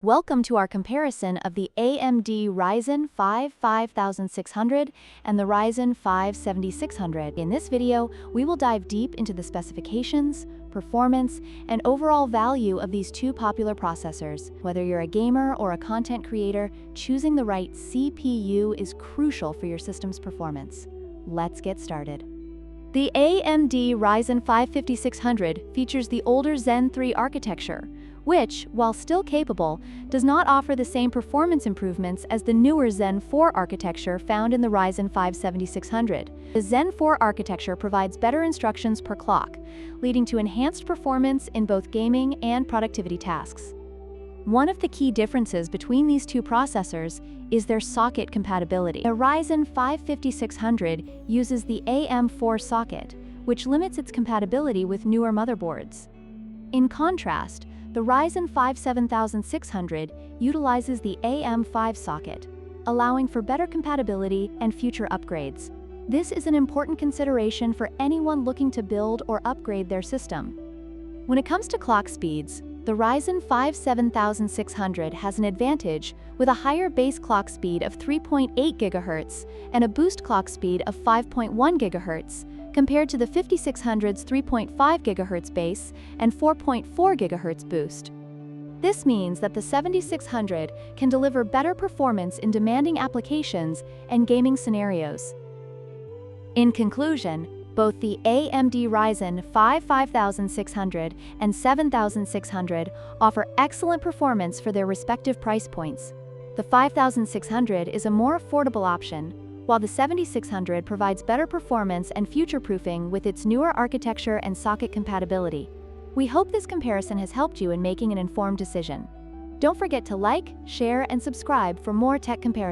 Welcome to our comparison of the AMD Ryzen 5 5600 and the Ryzen 5 7600. In this video, we will dive deep into the specifications, performance, and overall value of these two popular processors. Whether you're a gamer or a content creator, choosing the right CPU is crucial for your system's performance. Let's get started. The AMD Ryzen 5 5600 features the older Zen 3 architecture, which, while still capable, does not offer the same performance improvements as the newer Zen 4 architecture found in the Ryzen 5 7600. The Zen 4 architecture provides better instructions per clock, leading to enhanced performance in both gaming and productivity tasks. One of the key differences between these two processors is their socket compatibility. The Ryzen 5 5600 uses the AM4 socket, which limits its compatibility with newer motherboards. In contrast, the Ryzen 5 7600 utilizes the AM5 socket, allowing for better compatibility and future upgrades. This is an important consideration for anyone looking to build or upgrade their system. When it comes to clock speeds, the Ryzen 5 7600 has an advantage with a higher base clock speed of 3.8 GHz and a boost clock speed of 5.1 GHz, compared to the 5600's 3.5 GHz base and 4.4 GHz boost. This means that the 7600 can deliver better performance in demanding applications and gaming scenarios. In conclusion, both the AMD Ryzen 5 5600 and 7600 offer excellent performance for their respective price points. The 5600 is a more affordable option, while the 7600 provides better performance and future-proofing with its newer architecture and socket compatibility. We hope this comparison has helped you in making an informed decision. Don't forget to like, share, and subscribe for more tech comparisons.